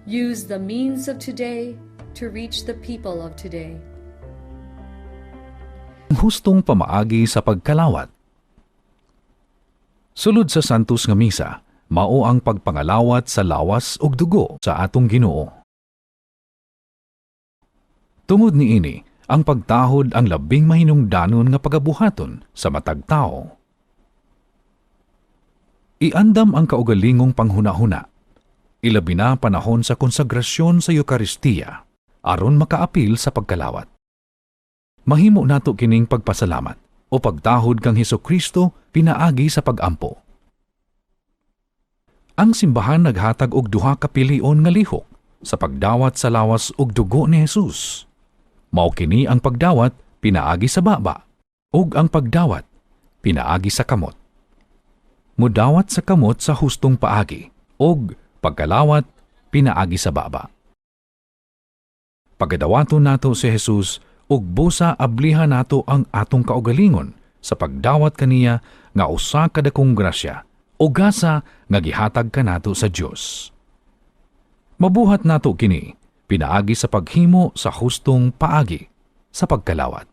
Use the means of today to reach the people of today. Hustong pamaagi sa pagkalawat. Sulod sa Santos nga Misa, mao ang pagpangalawat sa lawas ug dugo sa atong Ginoo. Tungod niini, ang pagtahod ang labing mahinungdanon nga pagabuhaton sa matag tao. Iandam ang kaugalingong panghuna-huna. Ilabi na panahon sa konsagrasyon sa Eucharistiya aron makaapil sa pagkalawat. Mahimo nato kining pagpasalamat o pagtahod kang Hesukristo pinaagi sa pagampo. Ang simbahan naghatag og duha ka pilion nga lihok sa pagdawat sa lawas ug dugo ni Jesus. Mao kini ang pagdawat pinaagi sa baba ug ang pagdawat pinaagi sa kamot. Mudawat sa kamot sa hustong paagi ug pagkalawat pinaagi sa baba. Pagadawaton nato si Jesus ug busa ablihan nato ang atong kaugalingon sa pagdawat kaniya nga usa ka dakong grasya o gasa nga gihatag kanato sa Dios. Mabuhat nato kini pinaagi sa paghimo sa hustong paagi sa pagkalawat.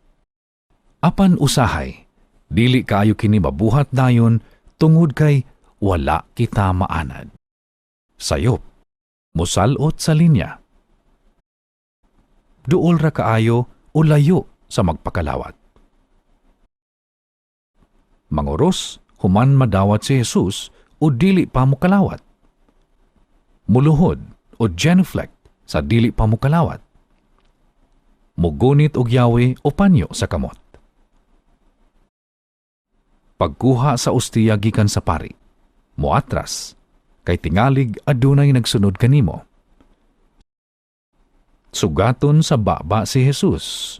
Apan usahay, dili kaayo kini mabuhat dayon tungod kay wala kita maanad. Sayop, mosalot sa linya. Duol ra kaayo o layo sa magpakalawat. Mangoros, human madawat si Jesus o dili pa mo kalawat. Muluhod o genuflect sa dili pa mo kalawat. Mugunit og yawi o panyo sa kamot. Pagkuha sa ustiya gikan sa pari, moatras, kay tingalig adunay nagsunod kanimo. Sugaton sa baba si Jesus.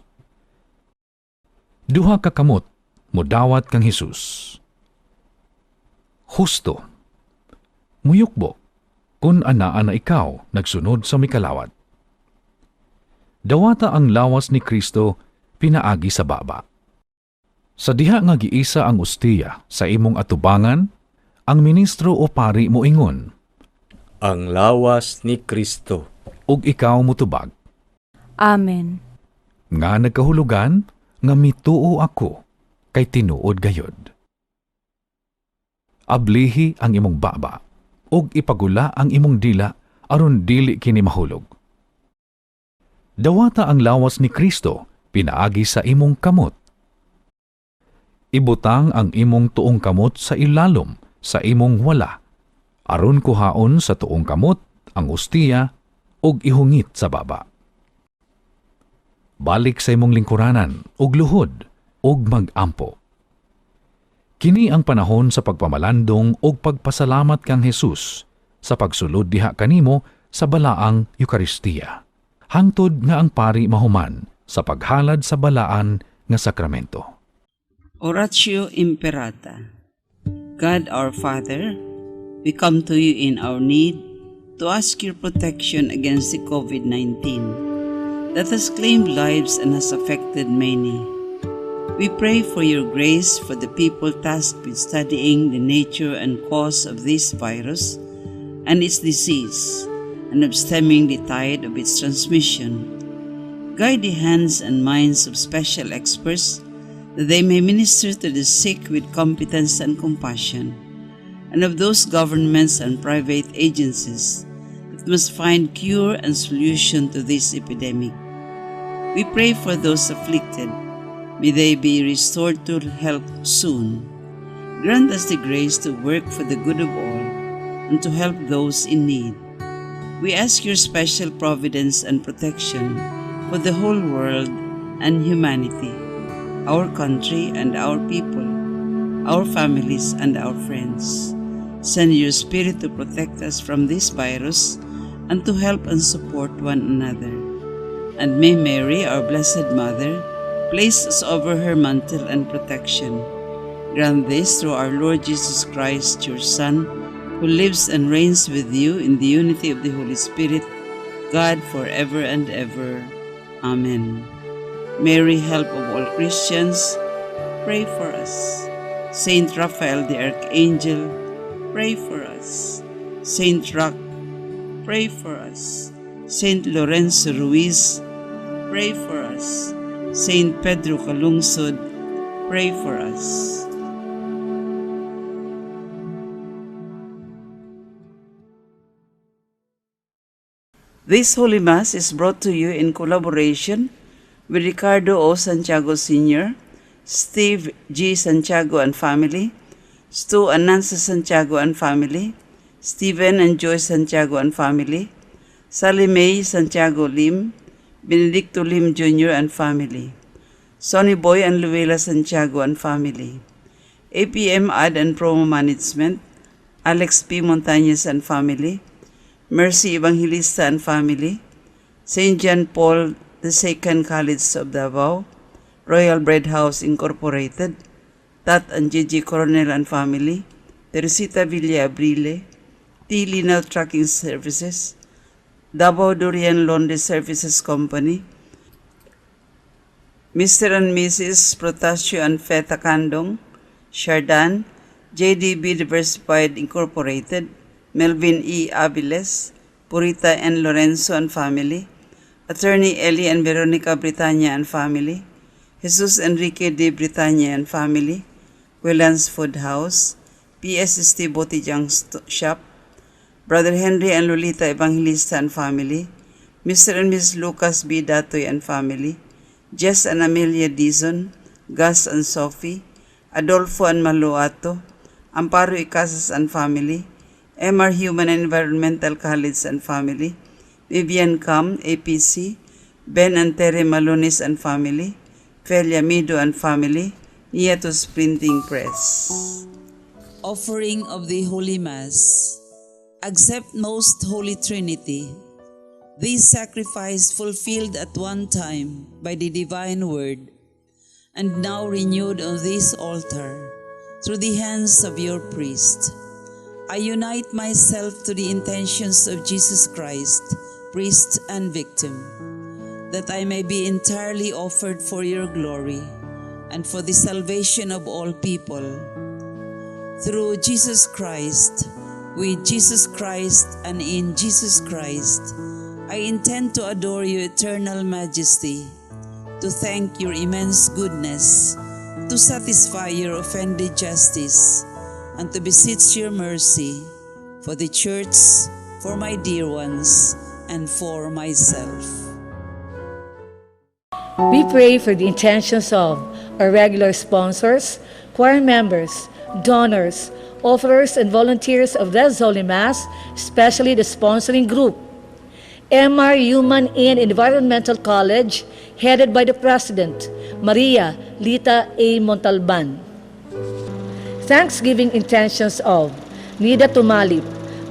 Duha ka kamot, mudawat kang Jesus. Husto. Muyukbo, kung anaan na ikaw nagsunod sa mikalawat. Dawata ang lawas ni Kristo pinaagi sa baba. Sa diha nga giisa ang ustiya sa imong atubangan, ang ministro o pari moingon, ang lawas ni Kristo. ug ikaw mutubag. Amen. Nga nagkahulugan, nga mituo ako, kay tinuod gayod. Ablihi ang imong baba, ug ipagula ang imong dila, aron dili kini mahulog. Dawata ang lawas ni Kristo, pinaagi sa imong kamot. Ibutang ang imong tuong kamot sa ilalom, sa imong wala, aron kuhaon sa tuong kamot ang ustiya, ug ihungit sa baba. Balik sa imong lingkuranan, ug luhod, ug mag-ampo. Kini ang panahon sa pagpamalandong ug pagpasalamat kang Jesus sa pagsulod diha kanimo sa balaang Eucharistiya, hangtod nga ang pari mahuman sa paghalad sa balaan nga sakramento. Oratio Imperata. God our Father, we come to you in our need to ask your protection against the COVID-19 that has claimed lives and has affected many. We pray for your grace for the people tasked with studying the nature and cause of this virus and its disease, and of stemming the tide of its transmission. Guide the hands and minds of special experts that they may minister to the sick with competence and compassion, and of those governments and private agencies that must find cure and solution to this epidemic. We pray for those afflicted. May they be restored to health soon. Grant us the grace to work for the good of all and to help those in need. We ask your special providence and protection for the whole world and humanity, our country and our people, our families and our friends. Send your Spirit to protect us from this virus and to help and support one another. And may Mary, our Blessed Mother, place us over her mantle and protection. Grant this through our Lord Jesus Christ, your Son, who lives and reigns with you in the unity of the Holy Spirit, God forever and ever. Amen. Mary, help of all Christians, pray for us. Saint Raphael the Archangel, pray for us. Saint Roch, pray for us. Saint Lorenzo Ruiz, pray for us. Saint Pedro Calungsod, pray for us. This Holy Mass is brought to you in collaboration with Ricardo O. Santiago Sr., Steve G. Santiago and family, Stu and Nancy Santiago and family, Stephen and Joyce Santiago and family, Sally Mae Santiago Lim, Benedicto Lim Jr. and family, Sonny Boy and Luela Santiago and family, APM Ad and Promo Management, Alex P. Montañez and family, Mercy Evangelista and family, St. John Paul II College of Davao, Royal Bread House Incorporated, Tat and Gigi Coronel and family, Teresita Villa Abrile, T. Linal Trucking Services, Davao Durian Laundry Services Company, Mr. and Mrs. Protasio and Feta Kandong, Shardan, JDB Diversified Incorporated, Melvin E. Aviles, Purita N. Lorenzo and family, Attorney Ellie and Veronica Britannia and family, Jesus Enrique de Britannia and family, Quillan's Food House, PSST Botijang Shop, Brother Henry and Lolita Evangelista and family, Mr. and Ms. Lucas B. Datoy and family, Jess and Amelia Dizon, Gus and Sophie, Adolfo and Maluato, Amparo Icasas and family, MR Human and Environmental College and family, Vivian Cam, APC, Ben and Tere Malonis and family, Felia Mido and family, Nietos Printing Press. Offering of the Holy Mass. Accept Most Holy Trinity. This sacrifice fulfilled at one time by the divine word, and now renewed on this altar through the hands of your priest. I unite myself to the intentions of Jesus Christ, priest and victim, that I may be entirely offered for your glory and for the salvation of all people. Through Jesus Christ, with Jesus Christ and in Jesus Christ, I intend to adore your eternal majesty, to thank your immense goodness, to satisfy your offended justice, and to beseech your mercy for the church, for my dear ones, and for myself. We pray for the intentions of our regular sponsors, choir members, donors, offerers, and volunteers of this Holy Mass, especially the sponsoring group, MR Human and Environmental College, headed by the President, Maria Lita A. Montalban. Thanksgiving intentions of Nida Tumalip,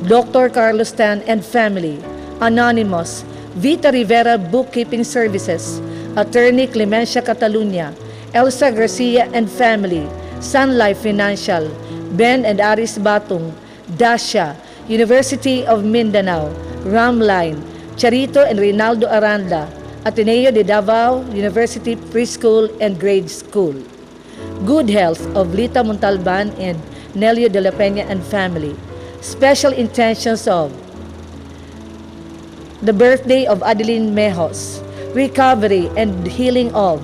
Dr. Carlos Tan and family, Anonymous, Vita Rivera Bookkeeping Services, Attorney Clemencia Catalunya, Elsa Garcia and family, Sun Life Financial, Ben and Aris Batung, Dasha, University of Mindanao, Ramline, Charito and Reynaldo Aranda, Ateneo de Davao University Preschool and Grade School. Good health of Lita Montalban and Nelio de la Peña and family. Special intentions of the birthday of Adeline Mejos, recovery and healing of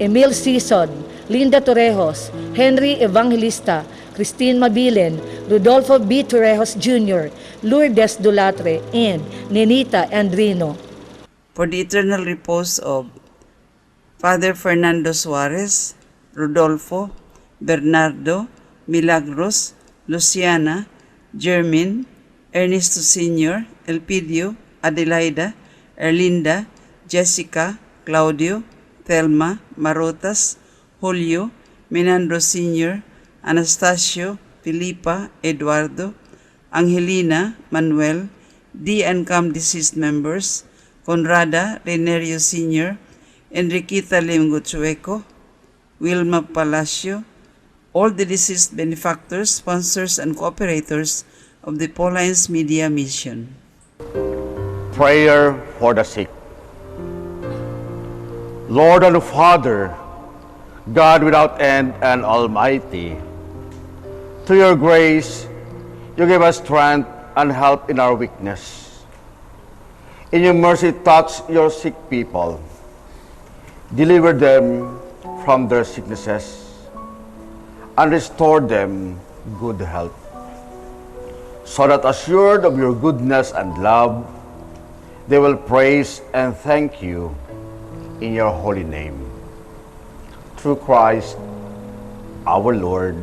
Emil Sison, Linda Torrejos, Henry Evangelista, Christine Mabilen, Rodolfo B. Torrejos Jr., Lourdes Dulatre, and Nenita Andrino. For the eternal repose of Father Fernando Suarez, Rodolfo, Bernardo, Milagros, Luciana, Jermin, Ernesto Sr., Elpidio, Adelaida, Erlinda, Jessica, Claudio, Thelma, Marotas, Julio, Menandro Sr., Anastasio, Filipa, Eduardo, Angelina, Manuel, D and CAM deceased members, Conrada, Renerio Sr., Enriqueta Limgo Chueco, Wilma Palacio, all the deceased benefactors, sponsors, and cooperators of the Paulines Media Mission. Prayer for the sick. Lord and Father, God without end and Almighty, to your grace, you give us strength and help in our weakness. In your mercy, touch your sick people. Deliver them from their sicknesses and restore them good health, so that assured of your goodness and love, they will praise and thank you in your holy name. Through Christ our Lord.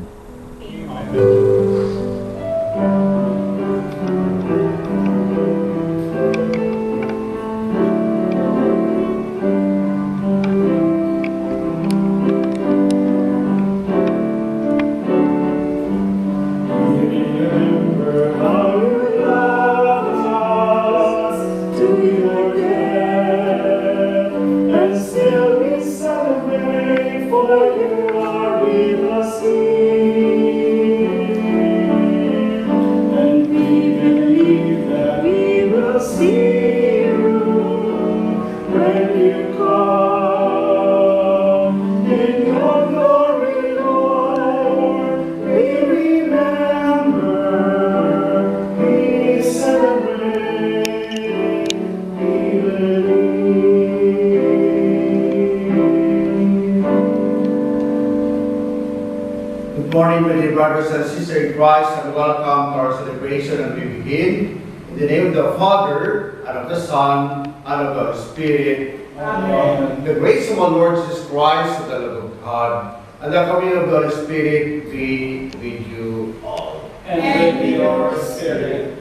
Good morning, my dear brothers and sisters in Christ, and welcome to our celebration. And we begin in the name of the Father, and of the Son, and of the Spirit. Amen. The grace of our Lord Jesus Christ, and the love of God, and the communion of the Holy Spirit be with you all. And with your spirit.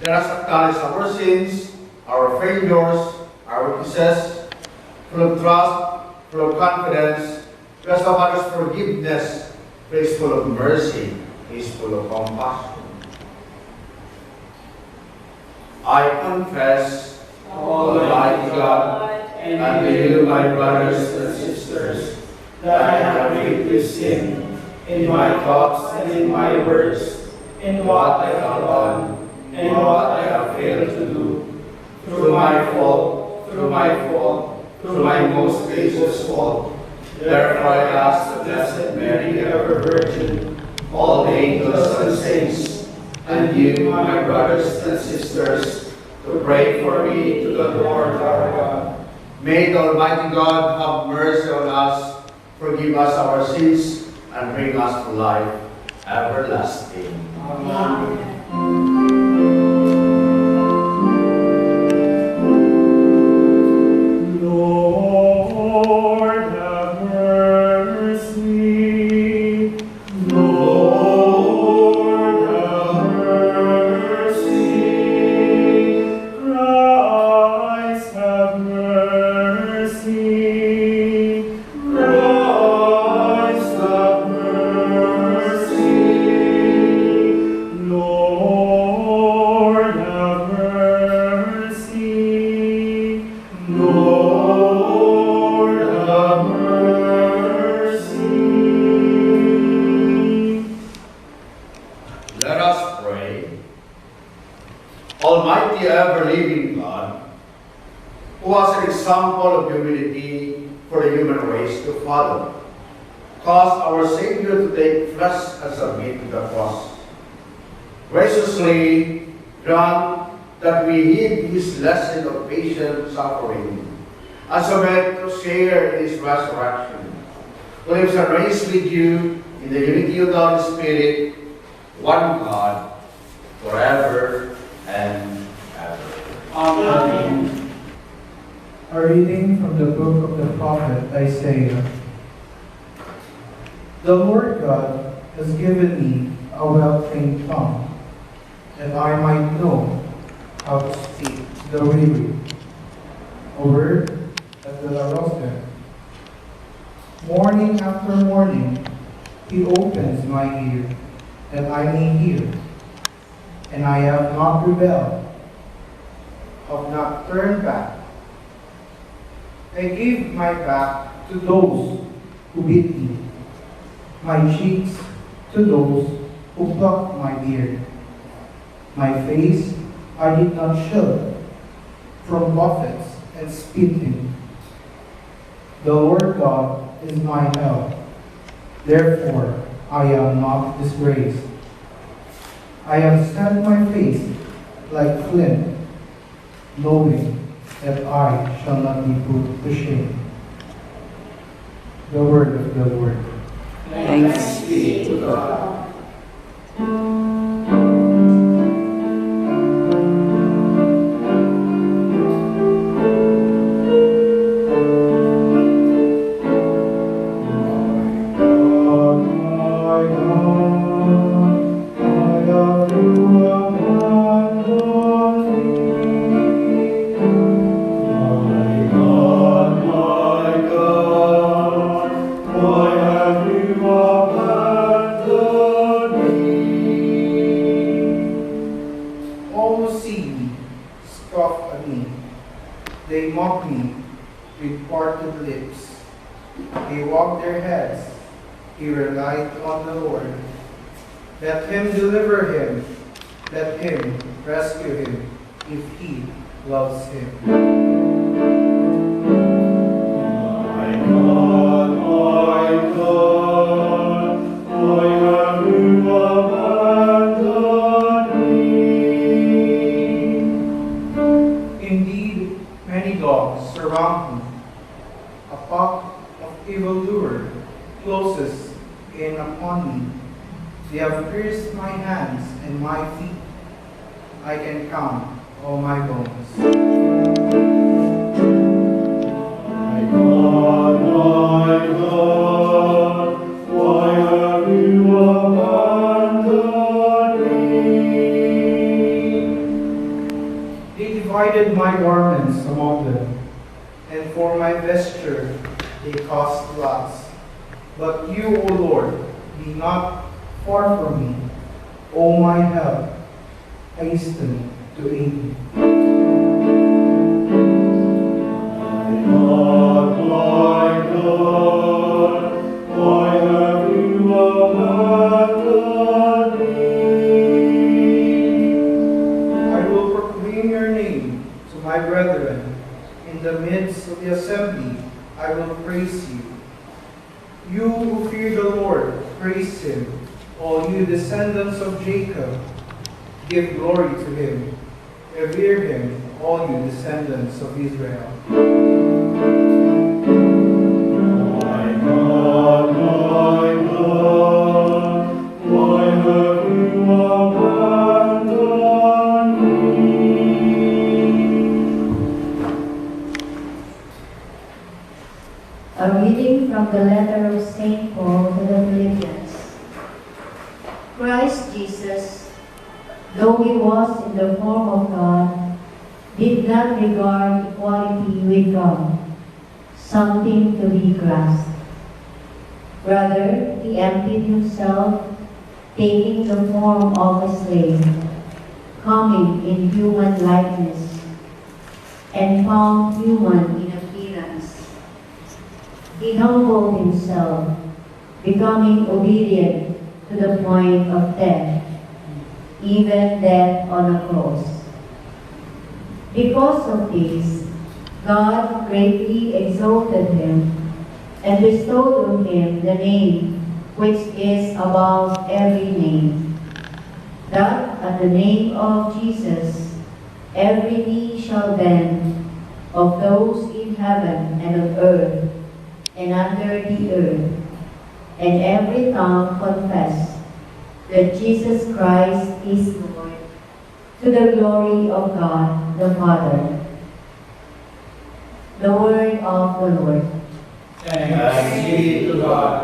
Let us acknowledge our sins, our failures, our weaknesses, full of trust, full of confidence, bless of others' forgiveness. He is full of mercy, He is full of compassion. I confess, Almighty God, and to you, my brothers and sisters, that I have greatly sinned in my thoughts and in my words, in what I have done and what I have failed to do, through my fault, through my most gracious fault. Therefore I ask the Blessed Mary, ever Virgin, all the angels and saints, and you, my brothers and sisters, to pray for me to the Lord our God. May the Almighty God have mercy on us, forgive us our sins, and bring us to life everlasting. Amen. Almighty ever-living God, who was an example of humility for the human race to follow, caused our Savior to take flesh and submit to the cross. Graciously grant that we heed His lesson of patient suffering, and so meant to share in His resurrection, who lives and reigns with you in the unity of the Holy Spirit, one God, forever and ever. Amen. A reading from the book of the prophet Isaiah. The Lord God has given me a well-trained tongue, that I might know how to speak to the weary, a word that will arouse them. Morning after morning, He opens my ear, that I may hear. And I have not rebelled, have not turned back. I gave my back to those who beat me, my cheeks to those who plucked my beard. My face I did not shield from buffets and spitting. The Lord God is my help, therefore I am not disgraced. I have set my face like flint, knowing that I shall not be put to shame. The word of the Lord. Thanks be to God. All who see me scoff at me. They mock me with parted lips. They wag their heads. He relied on the Lord. Let him deliver him. Let him rescue him if he loves him. My God, why have you abandoned me? Indeed, many dogs surround me. A pack of evildoers closes in upon me. They have pierced my hands and my feet. I can count all my bones. My God, why have you abandoned me? They divided my garments among them, and for my vesture they cast lots. But you, O Lord, be not far from me. O my help, hasten to aid me. My God, why have you abandoned me? I will proclaim your name to my brethren. In the midst of the assembly, I will praise you. You who fear the Lord, praise him. All you descendants of Jacob, give glory to him. Revere him, all you descendants of Israel. My God, why have you abandoned me? A reading from the letter of St. Paul to the Philippians. Christ Jesus, though he was in the form of God, did not regard equality with God something to be grasped. Rather, he emptied himself, taking the form of a slave, coming in human likeness, and found human in appearance. He humbled himself, becoming obedient to the point of death, even death on a cross. Because of this, God greatly exalted him and bestowed on him the name which is above every name, that at the name of Jesus every knee shall bend, of those in heaven and on earth and under the earth, and every tongue confess that Jesus Christ is Lord, to the glory of God the Father. The word of the Lord. Thanks be to God.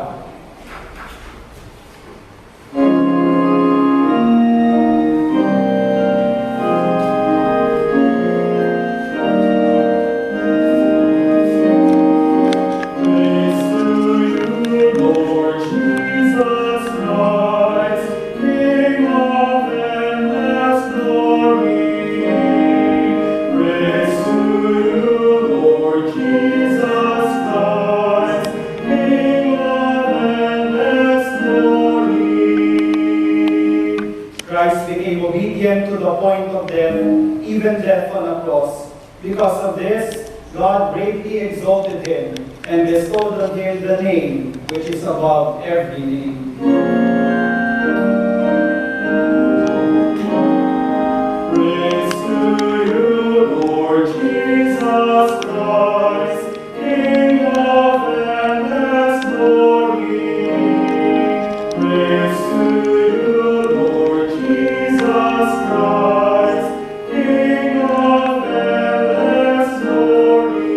To the point of death, even death on a cross. Because of this, God greatly exalted him and bestowed on him the name which is above every name. Praise to you, Lord. King of endless glory. Praise to you, Lord Jesus Christ, King of endless glory.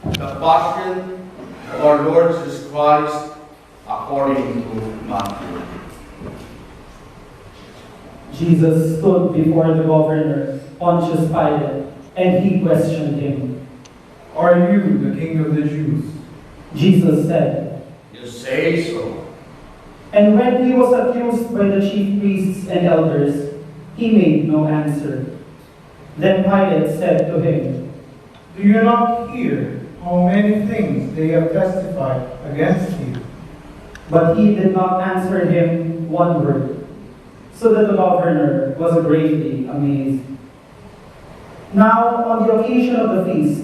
The Passion of our Lord Jesus Christ according to Matthew. Jesus stood before the governor, Pontius Pilate, and he questioned him. Are you the king of the Jews? Jesus said, You say so. and when he was accused by the chief priests and elders, he made no answer. Then Pilate said to him, Do you not hear how many things they have testified against you? But he did not answer him one word, so that the governor was greatly amazed. Now, on the occasion of the feast,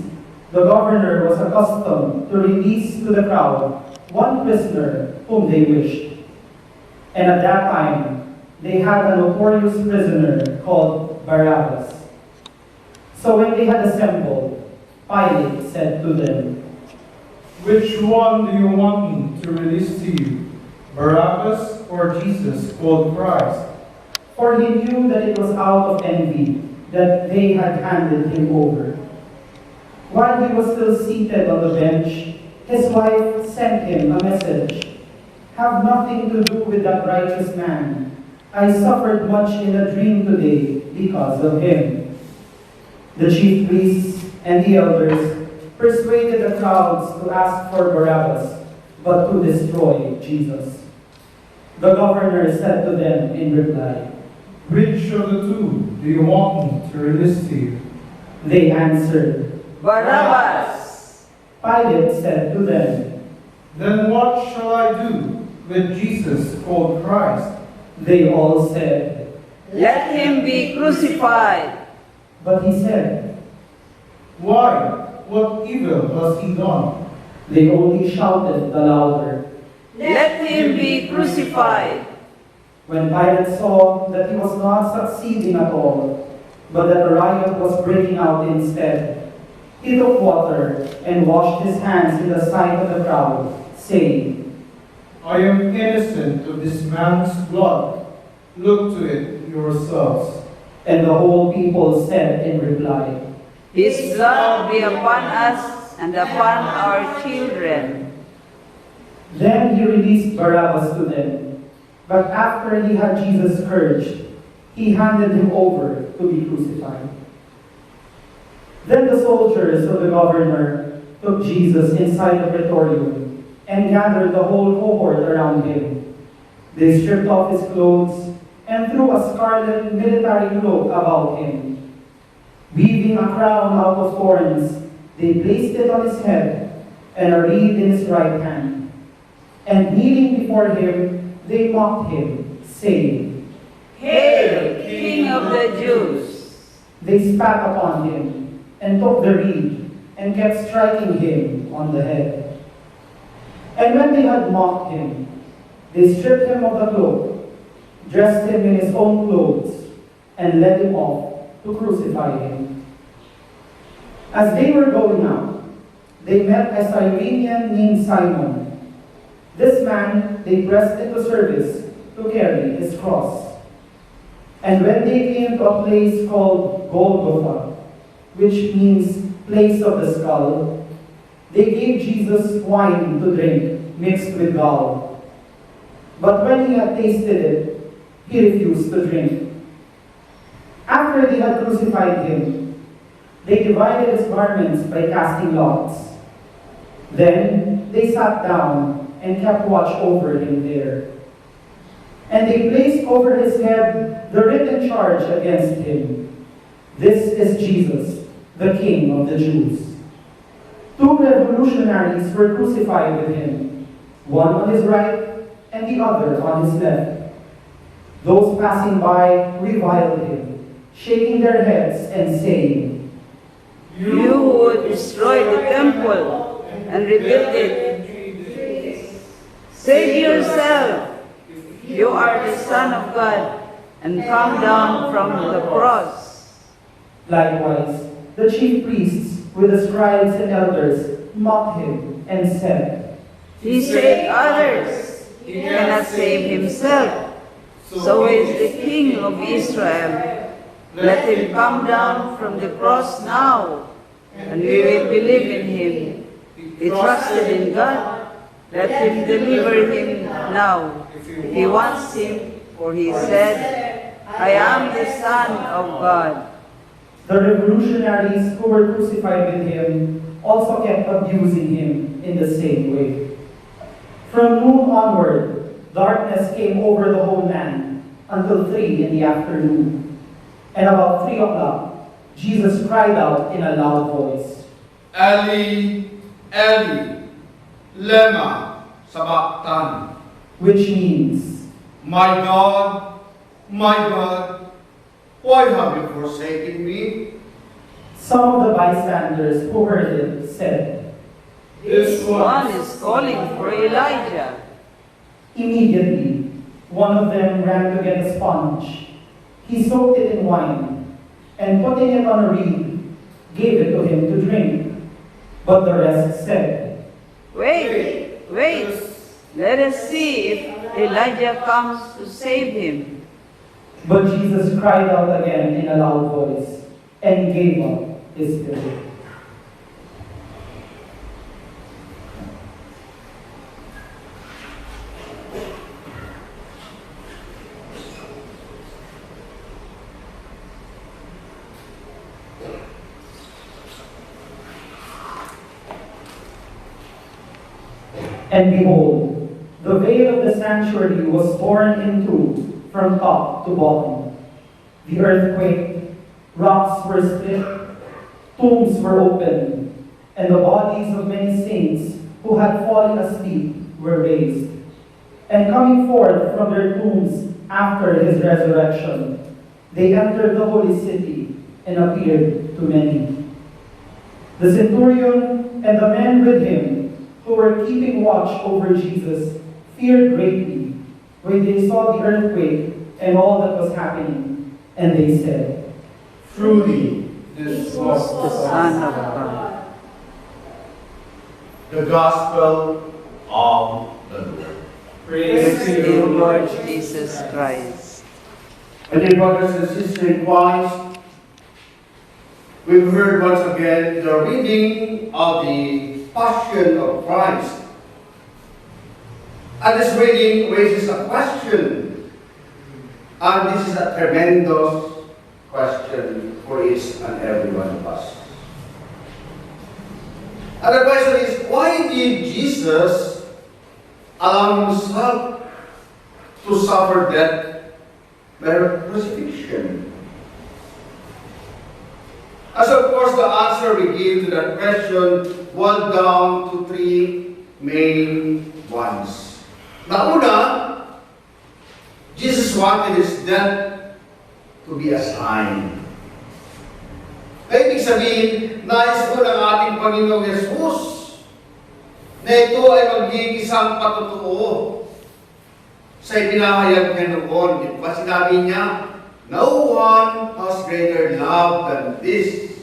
the governor was accustomed to release to the crowd one prisoner whom they wished. And at that time, they had a notorious prisoner called Barabbas. So when they had assembled, Pilate said to them, Which one do you want me to release to you, Barabbas or Jesus called Christ? For he knew that it was out of envy that they had handed him over. While he was still seated on the bench, his wife sent him a message. Have nothing to do with that righteous man. I suffered much in a dream today because of him. The chief priests and the elders persuaded the crowds to ask for Barabbas, but to destroy Jesus. The governor said to them in reply, Which of the two do you want me to release to you? They answered, Barabbas! Pilate said to them, Then what shall I do with Jesus called Christ? They all said, Let him be crucified! but he said, Why? What evil has he done? They only shouted the louder. Let him be crucified! When Pilate saw that he was not succeeding at all, but that a riot was breaking out instead, he took water and washed his hands in the sight of the crowd, saying, I am innocent of this man's blood. Look to it yourselves. And the whole people said in reply, His blood be upon us and upon our children. Then he released Barabbas to them. But after he had Jesus scourged, he handed him over to be crucified. Then the soldiers of the governor took Jesus inside the praetorium and gathered the whole cohort around him. They stripped off his clothes and threw a scarlet military cloak about him. Weaving a crown out of thorns, they placed it on his head and a reed in his right hand. And kneeling before him, they mocked him, saying, Hail, King of the Jews! They spat upon him and took the reed and kept striking him on the head. And when they had mocked him, they stripped him of the cloak, dressed him in his own clothes, and led him off to crucify him. As they were going out, they met a Cyrenian named Simon. This man they pressed into service to carry his cross. And when they came to a place called Golgotha, which means place of the skull, they gave Jesus wine to drink mixed with gall. But when he had tasted it, he refused to drink. After they had crucified him, they divided his garments by casting lots. Then they sat down and kept watch over him there. And they placed over his head the written charge against him. This is Jesus, the King of the Jews. 2 revolutionaries were crucified with him, one on his right and the other on his left. Those passing by reviled him, shaking their heads and saying, You who would destroy the temple and rebuild it, save yourself! You are the Son of God, and come down from the cross. Likewise, the chief priests with the scribes and elders mocked him and said, He saved others, he cannot save himself. So is the King of Israel. Let him come down from the cross now, and we will believe in him. He trusted in God. Let him deliver him now, if he wants him, for he said, I am the Son of God. The revolutionaries who were crucified with him also kept abusing him in the same way. From noon onward, darkness came over the whole land until 3 in the afternoon. And about 3 o'clock, Jesus cried out in a loud voice, Eli, Eli, lema sabachthani, which means, my God, why have you forsaken me? some of the bystanders who heard it said, This One is calling for Elijah. Immediately, one of them ran to get a sponge. He soaked it in wine, and putting it on a reed, gave it to him to drink. But the rest said, Wait, let us see if Elijah comes to save him. But Jesus cried out again in a loud voice, and gave up his spirit. And behold, the veil of the sanctuary was torn in two from top to bottom. The earth quaked, rocks were split, tombs were opened, and the bodies of many saints who had fallen asleep were raised. And coming forth from their tombs after his resurrection, they entered the holy city and appeared to many. The centurion and the men with him who were keeping watch over Jesus feared greatly when they saw the earthquake and all that was happening, and they said, Truly, this was The Son of God. the gospel of the Lord. Praise to you, Lord Jesus Christ. My dear brothers and sisters in Christ, we've heard once again the reading of the Passion of Christ. And this reading raises a question, and this is a tremendous question for each and every one of us. And the question is, why did Jesus allow himself to suffer death by crucifixion? As of course, the answer we give to that question boiled down to 3 main ones. Una, Jesus wanted his death to be a sign. Ibig sabihin, nais po ng ating Panginoong Yesus na ito ay magiging isang patutuo sa ipinahayag niya noon. Di ba sinabi niya, no one has greater love than this,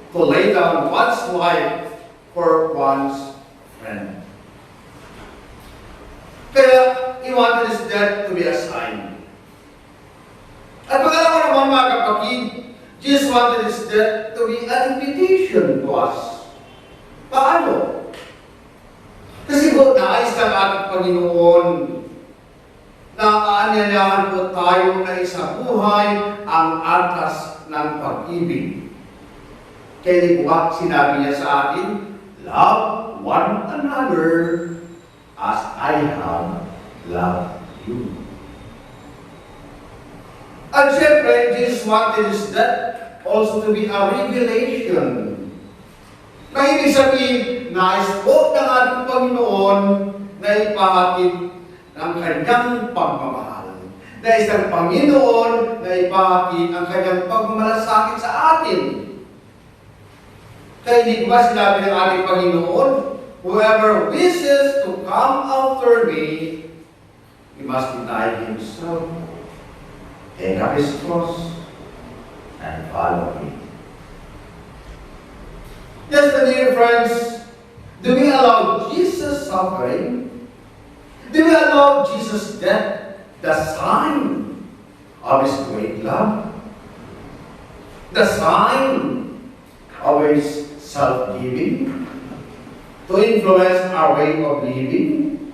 to lay down one's life for one's friend. Kaya, he wanted his death to be a sign. At pag-alam naman mga kapatid, Jesus wanted his death to be an invitation to us. Paano? Kasi po, nais ng ating Panginoon na aanyayahan po tayo na isabuhay ang atas ng pag-ibig. Kaya di ba sinabi niya sa atin, love one another as I have loved you. And siyempre, Jesus wanted his death also to be a revelation. Na ibig sabihin, nais po ng ating Panginoon na ipahatid ng kanyang pagmamahal. Na isang Panginoon na ipahatid ang kanyang pagmamalasakit sa atin. Kaya hindi ba sinabi ng ating Panginoon, whoever wishes to come after me, he must deny himself, take up his cross, and follow me. Yes, my dear friends, do we allow Jesus' suffering? Do we allow Jesus' death, the sign of His great love? The sign of His self-giving to influence our way of living?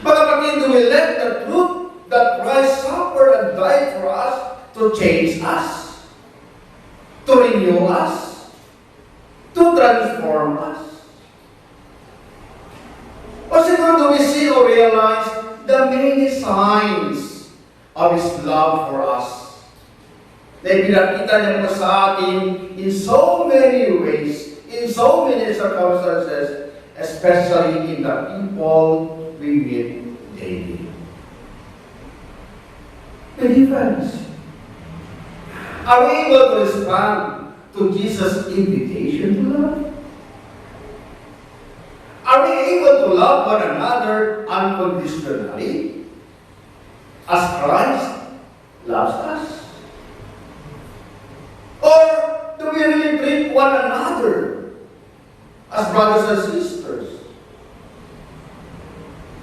Mga kapatid, do we let the truth that Christ suffered and died for us to change us, to renew us, to transform us? O siguro do we see or realize the many signs of His love for us na ipinakita niya po sa atin in so many ways, in so many circumstances, especially in the people we meet daily? My dear friends, are we able to respond to Jesus' invitation to love? Are we able to love one another unconditionally as Christ loves us? Or do we really treat one another as brothers and sisters?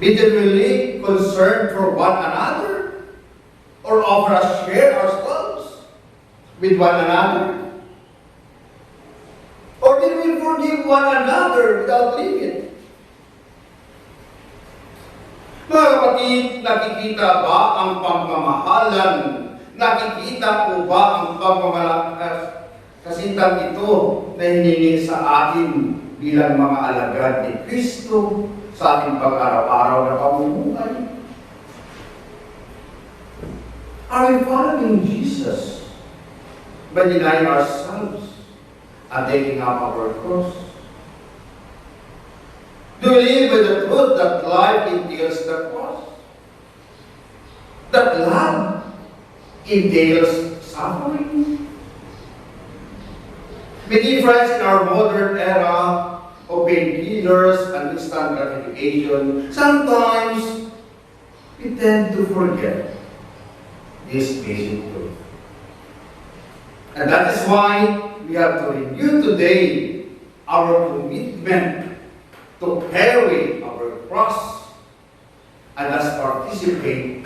Genuinely concerned for one another? Or offer us share ourselves with one another? Or did we forgive one another without limit? Mga kapatid, nakikita ba ang pagmamahalan? Nakikita po ba ang pagmamalakas kasintang ito na hiningi sa atin bilang mga alagad ni Kristo sa ating pag-araw-araw na pamumuhay? Are we following Jesus by denying ourselves and taking up our cross? Do we live with the truth that life entails the cross? That love entails suffering? Many friends in our modern era of painkillers and instant gratification, sometimes we tend to forget this basic truth. And that is why we have to renew today our commitment to carry our cross and thus participate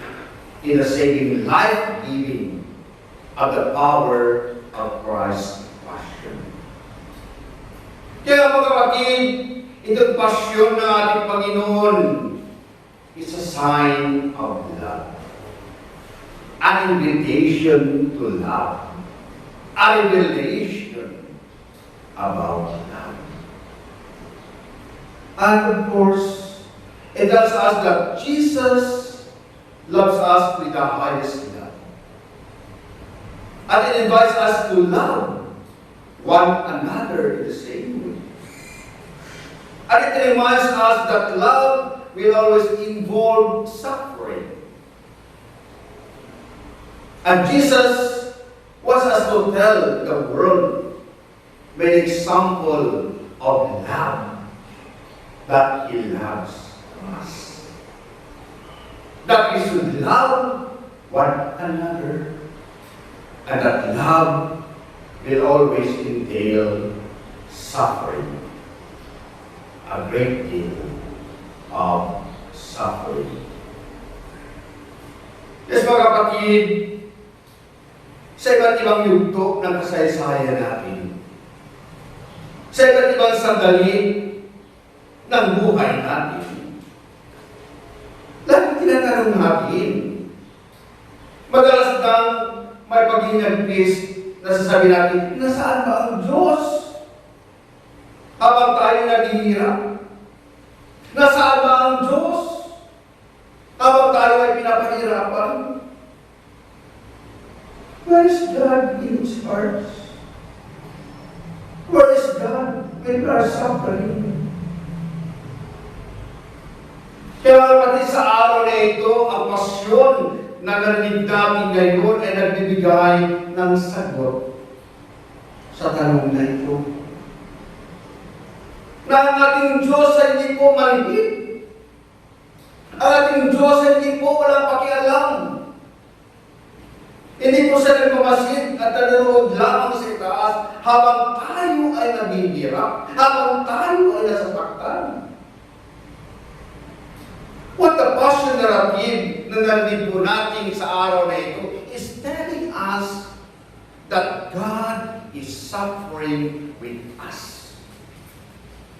in the saving life-giving of the power of Christ's passion. Kaya mga kapatid, itong pasyon ng ating Panginoon is a sign of love. An invitation to love. A revelation about love. And of course, it tells us that Jesus loves us with the highest love. And it invites us to love one another in the same way. And it reminds us that love will always involve suffering. And Jesus wants us to tell the world by an example of love that He loves us. That we should love one another. And that love will always entail suffering. A great deal of suffering. Yes, mga kapatid, sa iba't ibang yugto ng kasaysayan natin, sa iba't ibang sandali ng buhay natin, lagi tinatanong natin, madalas nang may paghinagpis na sasabi natin, nasaan ba ang Diyos? Habang tayo naghihirap, nasaan ba ang Diyos? Habang tayo ay pinapahirapan, where is God in His heart? Where is God when we are suffering? Kaya pati sa araw na ito, ang pasyon na narinig natin ngayon ay nagbibigay ng sagot sa tanong na ito. Na ang ating Diyos ay hindi po malihit. Ang ating Diyos ay hindi po walang pakialam. Hindi po siya nagmamasid at nanonood lamang sa itaas habang tayo ay naghihirap, habang tayo ay nasasaktan. What the passion narrative na narinig po natin sa araw na ito is telling us that God is suffering with us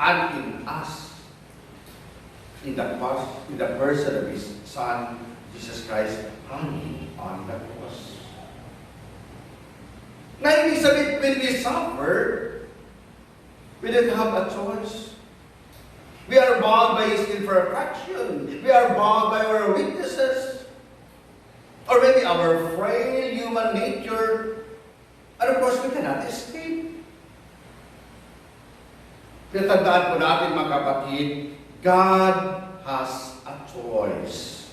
and in us in the person of His Son, Jesus Christ, hanging on the cross. Na ibig sabihin, when we suffer, we don't have a choice. We are bound by His imperfection. We are bound by our weaknesses. Or maybe our frail human nature. And of course, we cannot escape. Pinatandaan po natin, mga kapatid, God has a choice.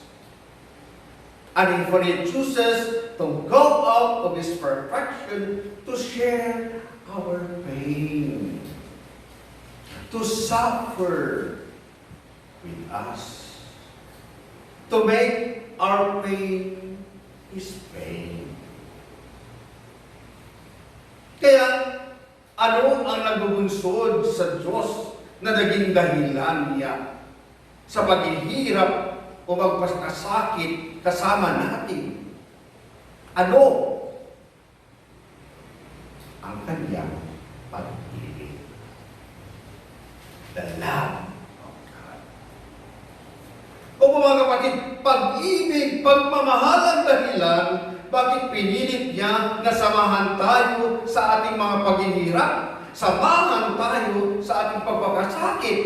And if He chooses to go out of His perfection to share our pain, to suffer with us, to make our pain His pain. Kaya, ano ang nagbubunsod sa Diyos na naging dahilan niya sa paghihirap o magpasakit kasama natin? Ano ang kanyang pag-ibig? The love of God. O mga kapatid, pag-ibig, pagmamahalang dahilan, bakit pinilit niya na samahan tayo sa ating mga paghihirap? Samahan tayo sa ating pagpapasakit.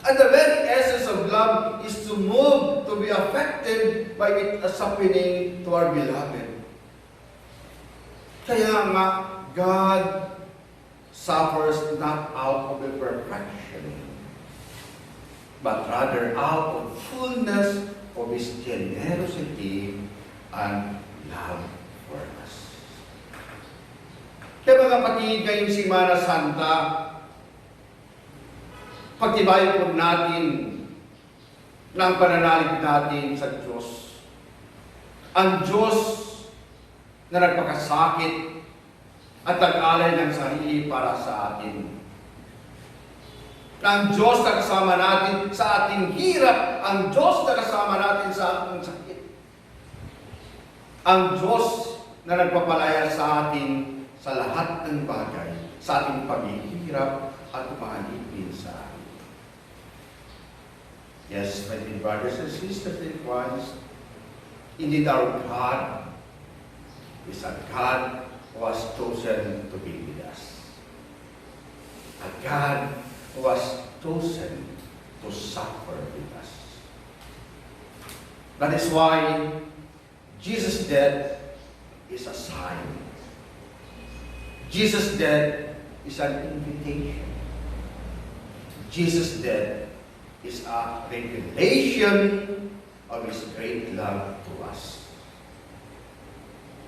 And the very essence of love is to move, to be affected by it as happening to our beloved. Kaya nga, God suffers not out of imperfection, but rather out of fullness of His generosity and love for us. Kaya mga kapatid, ngayong Semana Santa, pagtibayin po natin ng pananalig natin sa Diyos. Ang Diyos na nagpakasakit at nag-alay ng sarili para sa atin. Ang Diyos na kasama natin sa ating hirap, ang Diyos na kasama natin sa ating sakit. Ang Diyos na nagpapalaya sa atin sa lahat ng bagay, sa ating paghihirap at umahalipin sa atin. Yes, my dear brothers and sisters in Christ, indeed our God is a God who has chosen to be with us. A God who has chosen to suffer with us. That is why Jesus' death is a sign. Jesus' death is an invitation. Jesus' death is a revelation of His great love to us.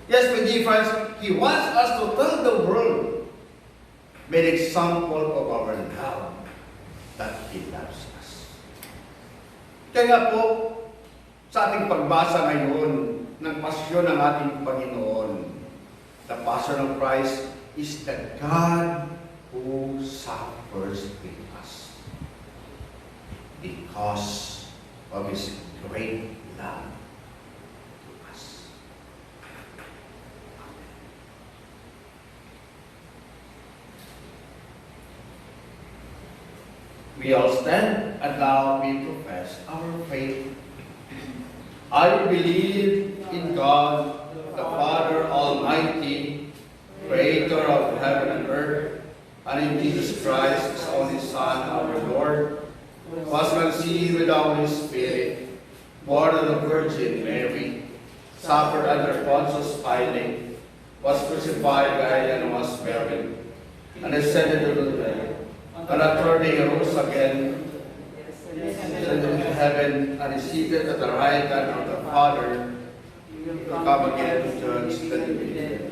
Yes, my dear friends, He wants us to tell the world by an example of our love that He loves us. Kaya nga po, sa ating pagbasa ngayon ng pasyon ng ating Panginoon, the Passion of Christ is the God who suffers with us because of His great love to us. We all stand and now we profess our faith. I believe in God, the Father Almighty, Creator of heaven and earth, and in Jesus Christ, His only Son, our Lord, who was conceived with the Holy Spirit, born of the Virgin Mary, suffered under Pontius Pilate, was crucified, died, and was buried, and ascended into the dead. On the third day He rose again, ascended into heaven, and is seated at the right hand of the Father, to come again to judge the living and the dead.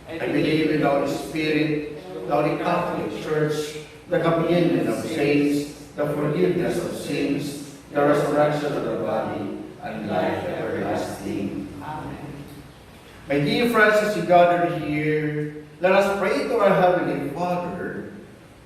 I believe in the Holy Spirit, the Holy Catholic Church, the communion of saints, the forgiveness of sins, the resurrection of the body, and life everlasting. Amen. My dear friends, as you gather here, let us pray to our Heavenly Father,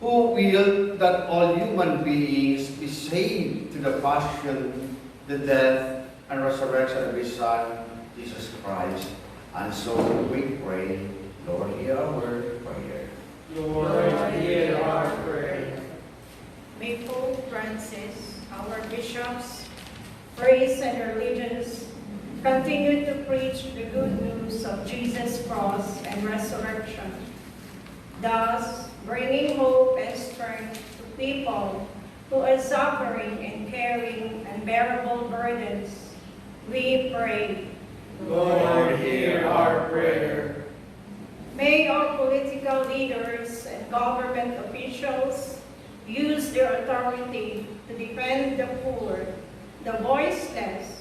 who willed that all human beings be saved through the passion, the death, and resurrection of His Son, Jesus Christ. And so we pray, Lord, hear our prayer. Lord, hear our prayer. May Pope Francis, our bishops, priests, and religions continue to preach the good news of Jesus' cross and resurrection, thus bringing hope and strength to people who are suffering and carrying unbearable burdens. We pray. Lord, hear our prayer. May our political leaders and government officials use their authority to defend the poor, the voiceless,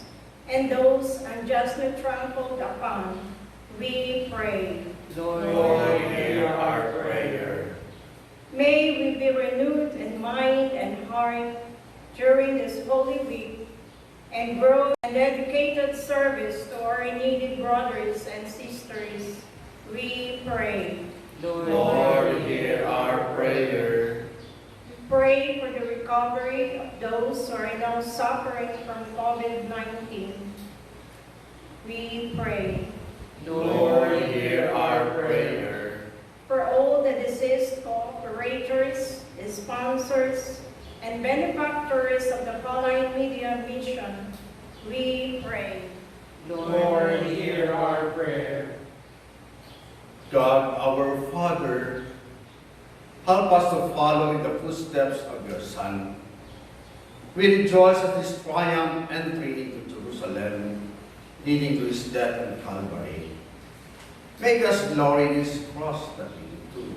and those unjustly trampled upon. We pray. Lord, hear our prayer. May we be renewed in mind and heart during this Holy Week and grow in dedicated service to our needy brothers and sisters. We pray. Lord, hear our prayer. Pray for the recovery of those who are now suffering from COVID-19. We pray. Lord, hear our prayer. For all the deceased cooperators, sponsors, and benefactors of the Pauline Media Mission, we pray. Lord, hear our prayer. God, our Father, help us to follow in the footsteps of your Son. We rejoice at His triumph entry into Jerusalem, leading to His death on Calvary. Make us glory in His cross that we do.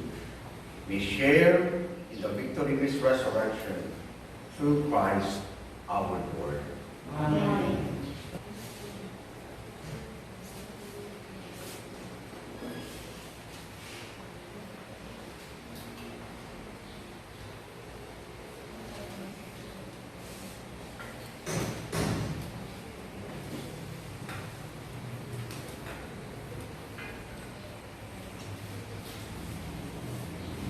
We share in the victory of His resurrection through Christ our Lord. Amen.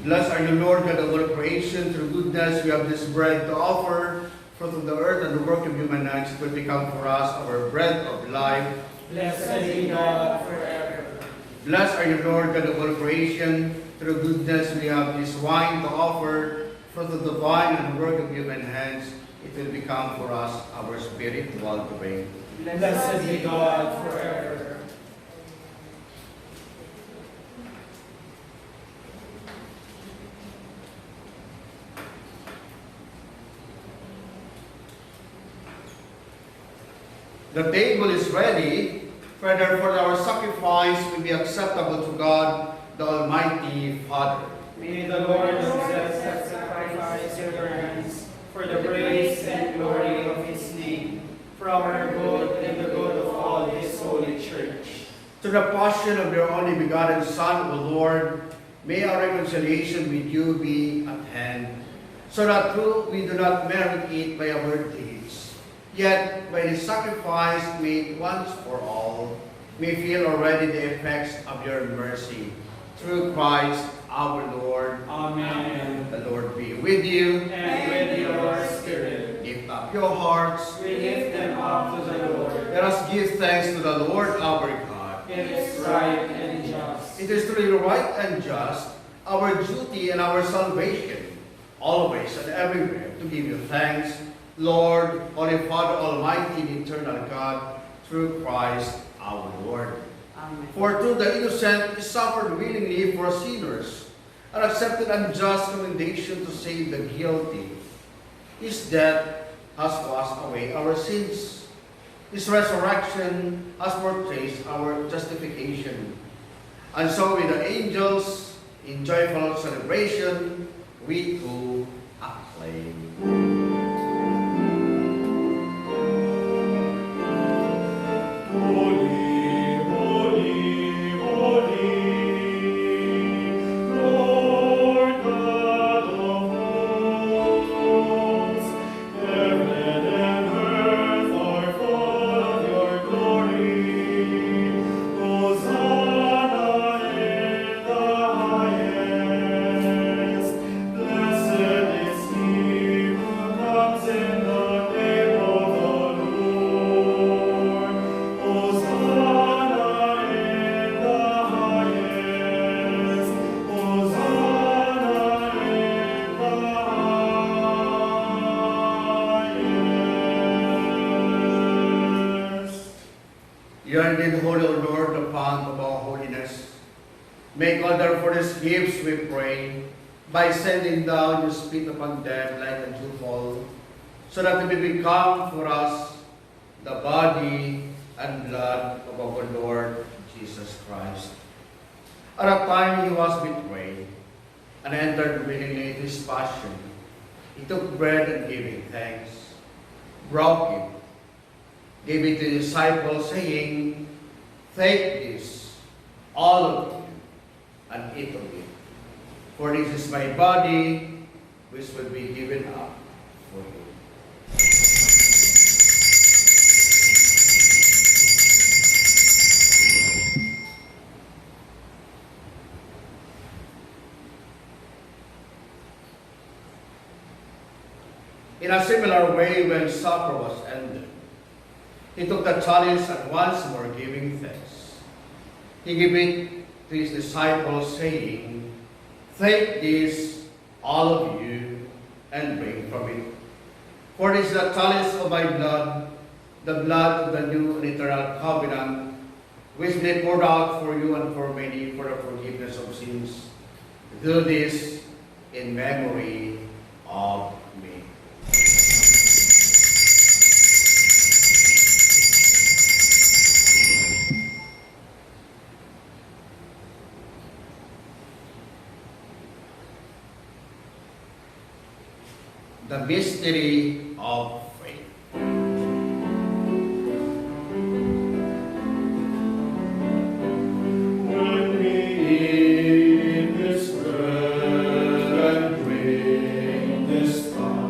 Blessed are you, Lord, God of all creation. Through goodness we have this bread to offer, fruit of the earth and the work of human hands. It will become for us our bread of life. Blessed be God forever. Blessed are you, Lord, God of all creation. Through goodness we have this wine to offer, fruit of the vine and the work of human hands. It will become for us our spiritual drink. Blessed be God forever. The table is ready, Father, for our sacrifice will be acceptable to God, the Almighty Father. May the Lord accept that sacrifice of your hands for the praise and glory of His name, for our good and the good of all His holy church. To the passion of your only begotten Son, O Lord, may our reconciliation with you be at hand, so that though we do not merit it by our deeds, yet by the sacrifice made once for all, may feel already the effects of your mercy. Through Christ our Lord. Amen. The Lord be with you. And with your spirit. Lift up your hearts. We lift them up to the Lord. Let us give thanks to the Lord our God. It is right and just. It is truly right and just, our duty and our salvation, always and everywhere to give you thanks, Lord, Holy Father, Almighty and eternal God, through Christ our Lord. Amen. For through the innocent He suffered willingly for sinners, and accepted unjust commendation to save the guilty. His death has washed away our sins. His resurrection has purchased our justification. And so with the angels, in joyful celebration, we too acclaim. Hosanna. You are indeed holy, O Lord, the fount of all holiness. Make all therefore these gifts, we pray, by sending down your Spirit upon them like a dewfall, so that they may become for us the body and blood of our Lord Jesus Christ. At a time he was betrayed and entered willingly into his passion, he took bread and giving thanks, broke it, gave it to the disciples, saying, "Take this, all of you, and eat of it. For this is my body, which will be given up for you." In a similar way, when supper was ended, he took the chalice and once more giving thanks, he gave it to his disciples, saying, "Take this, all of you, and drink from it. For this is the chalice of my blood, the blood of the new and eternal covenant, which will be poured out for you and for many for the forgiveness of sins. Do this in memory of me." The mystery of faith. When we eat this bread and drink this cup,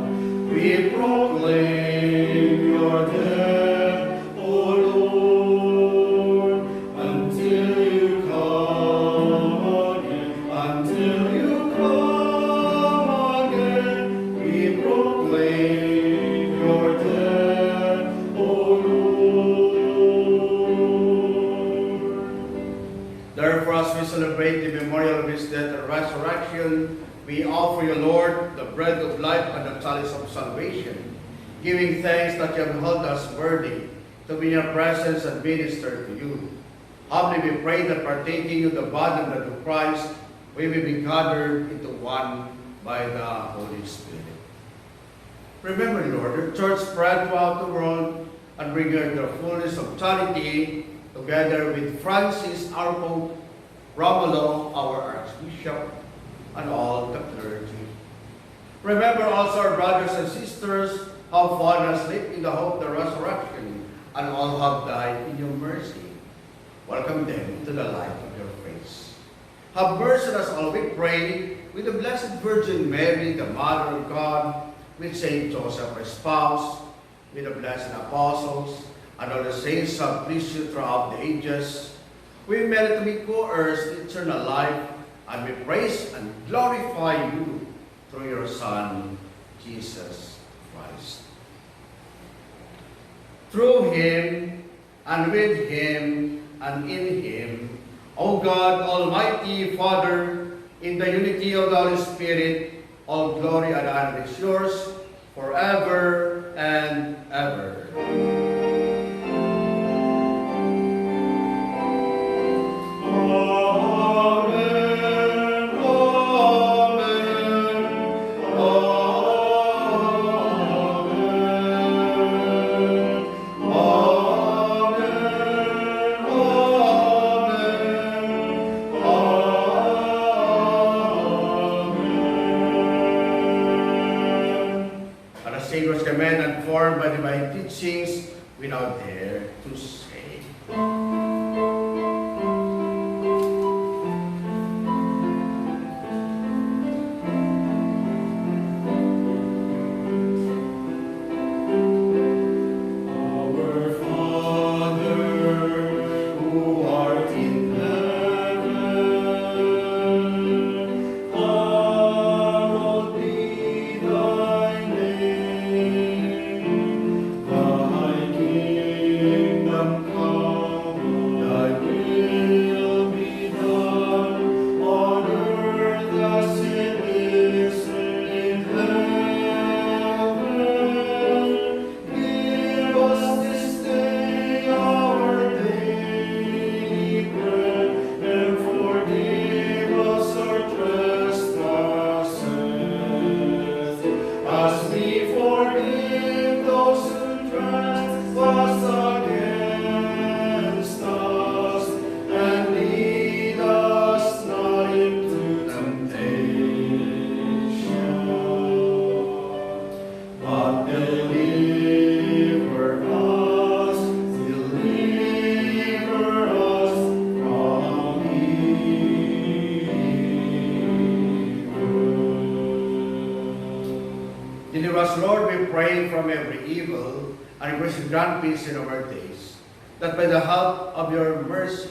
we proclaim your death, O Lord, until you come again, until you come again. We proclaim your death, O Lord. Therefore, as we celebrate the memorial of his death and resurrection, we offer you, Lord, the bread of life and the chalice of salvation, giving thanks that you have held us worthy to be in your presence and minister to you. Humbly we pray that partaking of the body and blood of Christ, we may be gathered into one by the Holy Spirit. Remember, Lord, your church spread throughout the world and bring her the fullness of charity, together with Francis, our Pope, Romulo, our Archbishop, and all the clergy. Remember also our brothers and sisters how fallen asleep in the hope of the resurrection, and all have died in your mercy. Welcome them into the light of your face. Have mercy on us all, we pray, with the Blessed Virgin Mary, the Mother of God, with Saint Joseph, her spouse, with the blessed apostles, and all the saints who have pleased you throughout the ages. We merit to be co-heirs to eternal life, and we praise and glorify you through your Son, Jesus Christ. Through him, and with him, and in him, O God, Almighty Father, in the unity of the Holy Spirit, all glory and honor is yours forever and ever. By divine teachings, we now dare to say. Give us this day our daily Deliver us, Lord, we pray, from every evil, and grace and grant peace in our days, that by the help of your mercy,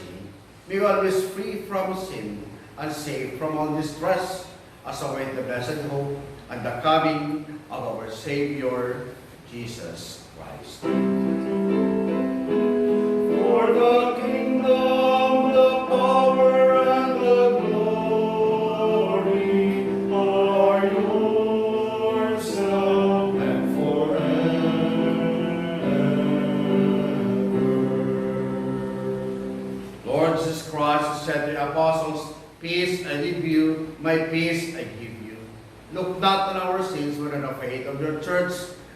may we always free from sin and safe from all distress, as await the blessed hope and the coming of our Savior, Jesus Christ. For the kingdom, the power, and the glory are yours now and forever. Lord Jesus Christ said to the apostles, "Peace I leave you, my peace I give you. Look not on our sins, but on the faith of your church,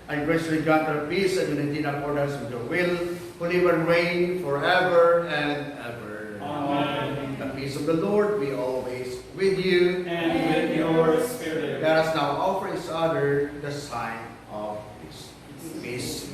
and graciously grant her peace and unity in accordance with your will, who live and reign forever and ever." Amen. The peace of the Lord be always with you. And with your spirit. Let us now offer each other the sign of peace. Peace.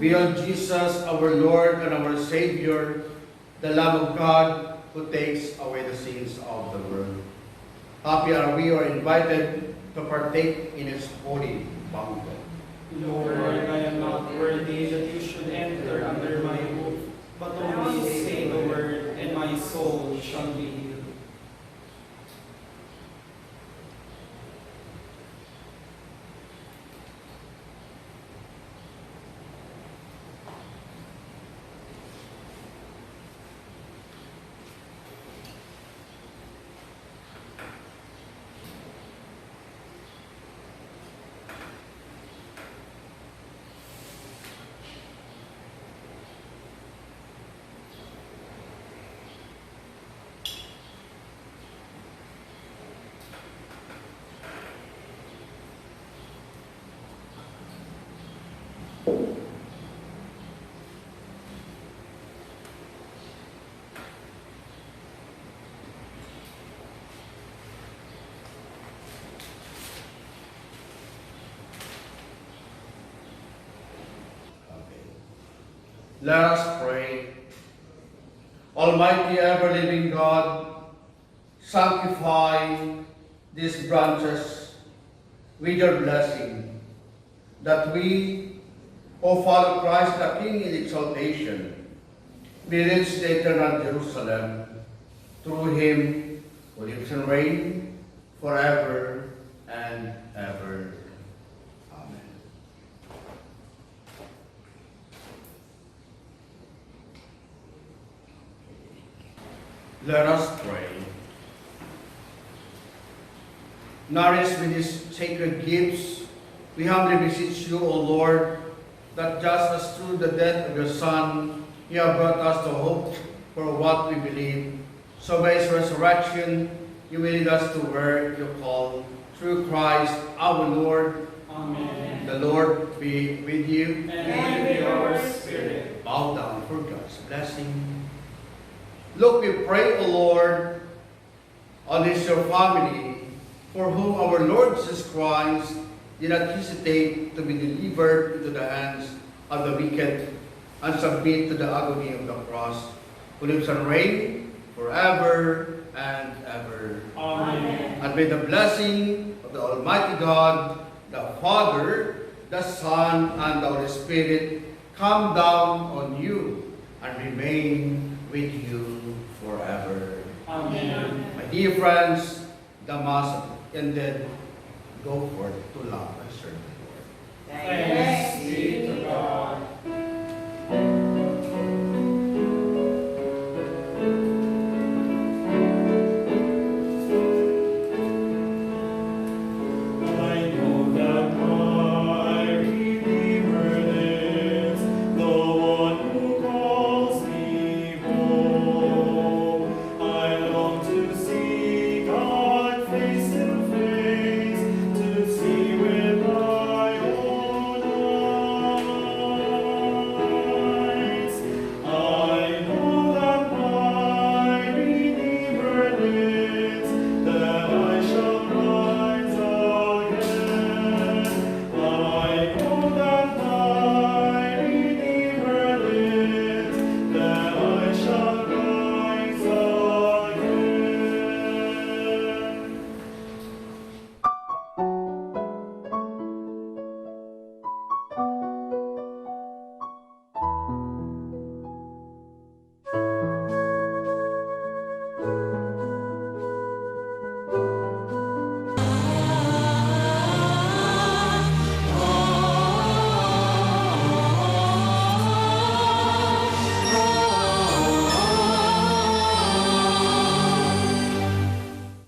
Behold Jesus, our Lord and our Savior, the Lamb of God, who takes away the sins of the world. Happy are we who are invited to partake in its holy banquet. Lord, I am not worthy that you should enter under my roof, but only say the word, and my soul shall be healed. Let us pray. Almighty ever-living God, sanctify these branches with your blessing, that we, who follow Christ the King in exaltation, may reach the eternal Jerusalem through him who lives and reigns forever and ever. Amen. Let us pray. Nourished with these sacred gifts, we humbly beseech you, O Lord, that just as through the death of your Son, you have brought us the hope for what we believe, so by his resurrection, you will lead us to where you call, through Christ our Lord. Amen. The Lord be with you. And with your spirit. Bow down for God's blessing. Look, we pray, O Lord, on this your family, for whom our Lord Jesus Christ did not hesitate to be delivered into the hands of the wicked and submit to the agony of the cross, who lives and reigns forever and ever. Amen. And may the blessing of the Almighty God, the Father, the Son, and the Holy Spirit come down on you and remain with you forever. Amen. My dear friends, the Mass ended. Go forth to love and serve the Lord. Thanks be to God.